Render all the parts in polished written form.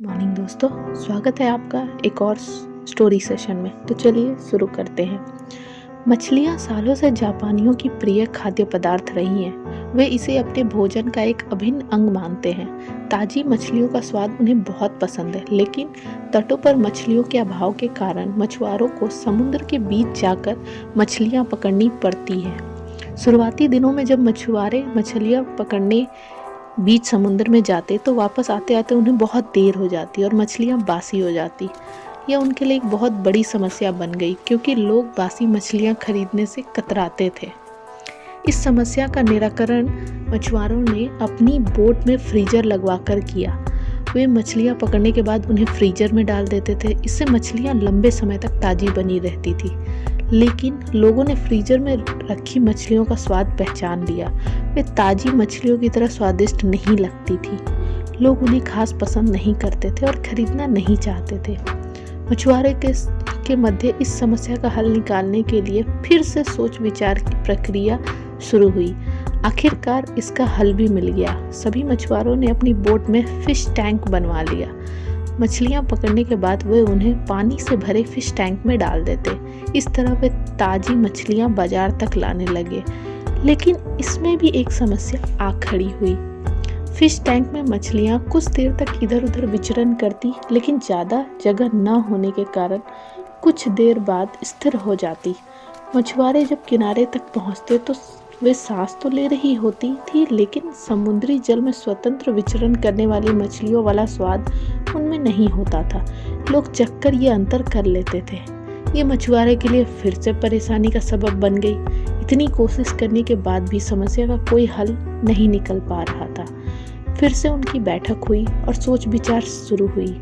Morning दोस्तों, स्वागत है आपका एक और स्टोरी सेशन में। तो चलिए शुरू करते हैं। मछलियाँ सालों से जापानियों की प्रिय खाद्य पदार्थ रही हैं। वे इसे अपने भोजन का एक अभिन्न अंग मानते हैं। ताज़ी मछलियों का स्वाद उन्हें बहुत पसंद है, लेकिन तटों पर मछलियों के अभाव के कारण मछुआरों को समुद्र के बीच जाकर मछलियाँ पकड़नी पड़ती हैं। शुरुआती दिनों में जब मछुआरे मछलियाँ पकड़ने बीच समुद्र में जाते तो वापस आते आते उन्हें बहुत देर हो जाती और मछलियाँ बासी हो जाती। यह उनके लिए एक बहुत बड़ी समस्या बन गई, क्योंकि लोग बासी मछलियाँ खरीदने से कतराते थे। इस समस्या का निराकरण मछुआरों ने अपनी बोट में फ्रीजर लगवाकर किया। वे मछलियाँ पकड़ने के बाद उन्हें फ्रीजर में डाल देते थे। इससे मछलियाँ लंबे समय तक ताज़ी बनी रहती थी। लेकिन लोगों ने फ्रीजर में रखी मछलियों का स्वाद पहचान लिया। वे ताज़ी मछलियों की तरह स्वादिष्ट नहीं लगती थी। लोग उन्हें खास पसंद नहीं करते थे और खरीदना नहीं चाहते थे। मछुआरे के मध्य इस समस्या का हल निकालने के लिए फिर से सोच विचार की प्रक्रिया शुरू हुई। आखिरकार इसका हल भी मिल गया। सभी मछुआरों ने अपनी बोट में फिश टैंक बनवा लिया। मछलियाँ पकड़ने के बाद वे उन्हें पानी से भरे फिश टैंक में डाल देते। इस तरह वे ताज़ी मछलियाँ बाजार तक लाने लगे। लेकिन इसमें भी एक समस्या आ खड़ी हुई। फिश टैंक में मछलियाँ कुछ देर तक इधर उधर विचरण करती, लेकिन ज़्यादा जगह न होने के कारण कुछ देर बाद स्थिर हो जाती। मछुआरे जब किनारे तक पहुँचते तो वे सांस तो ले रही होती थी, लेकिन समुद्री जल में स्वतंत्र विचरण करने वाली मछलियों वाला स्वाद उनमें नहीं होता था। लोग चखकर ये अंतर कर लेते थे। ये मछुआरे के लिए फिर से परेशानी का सबब बन गई। इतनी कोशिश करने के बाद भी समस्या का कोई हल नहीं निकल पा रहा था। फिर से उनकी बैठक हुई और सोच विचार शुरू हुई।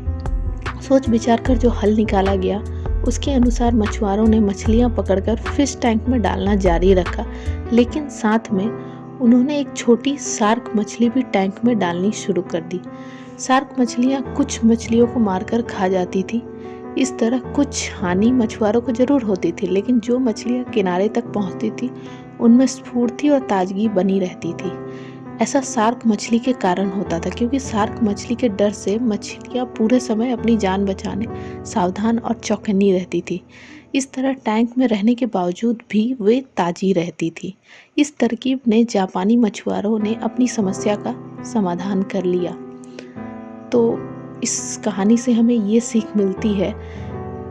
सोच विचार कर जो हल निकाला गया उसके अनुसार मछुआरों ने मछलियाँ पकड़कर फिश टैंक में डालना जारी रखा, लेकिन साथ में उन्होंने एक छोटी शार्क मछली भी टैंक में डालनी शुरू कर दी। शार्क मछलियाँ कुछ मछलियों को मारकर खा जाती थी। इस तरह कुछ हानि मछुआरों को जरूर होती थी, लेकिन जो मछलियाँ किनारे तक पहुँचती थी उनमें स्फूर्ति और ताजगी बनी रहती थी। ऐसा शार्क मछली के कारण होता था, क्योंकि शार्क मछली के डर से मछलियाँ पूरे समय अपनी जान बचाने सावधान और चौकन्नी रहती थी। इस तरह टैंक में रहने के बावजूद भी वे ताज़ी रहती थी। इस तरकीब ने जापानी मछुआरों ने अपनी समस्या का समाधान कर लिया। तो इस कहानी से हमें ये सीख मिलती है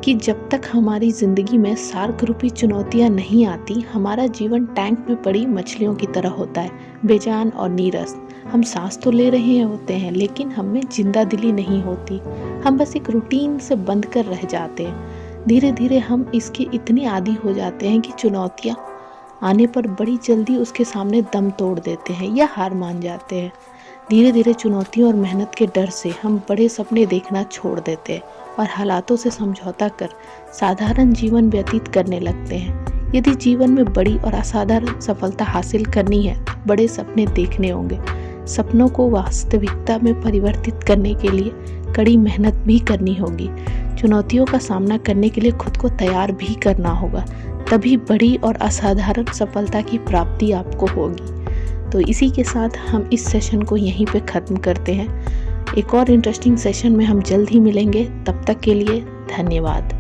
कि जब तक हमारी ज़िंदगी में शार्क रूपी चुनौतियाँ नहीं आती, हमारा जीवन टैंक में पड़ी मछलियों की तरह होता है, बेजान और नीरस। हम सांस तो ले रहे होते हैं, लेकिन हमें जिंदा दिली नहीं होती। हम बस एक रूटीन से बंद कर रह जाते हैं। धीरे धीरे हम इसके इतने आदी हो जाते हैं कि चुनौतियाँ आने पर बड़ी जल्दी उसके सामने दम तोड़ देते हैं या हार मान जाते हैं। धीरे धीरे चुनौतियों और मेहनत के डर से हम बड़े सपने देखना छोड़ देते हैं और हालातों से समझौता कर साधारण जीवन व्यतीत करने लगते हैं। यदि जीवन में बड़ी और असाधारण सफलता हासिल करनी है, बड़े सपने देखने होंगे। सपनों को वास्तविकता में परिवर्तित करने के लिए कड़ी मेहनत भी करनी होगी। चुनौतियों का सामना करने के लिए खुद को तैयार भी करना होगा। तभी बड़ी और असाधारण सफलता की प्राप्ति आपको होगी। तो इसी के साथ हम इस सेशन को यहीं पे ख़त्म करते हैं। एक और इंटरेस्टिंग सेशन में हम जल्द ही मिलेंगे। तब तक के लिए धन्यवाद।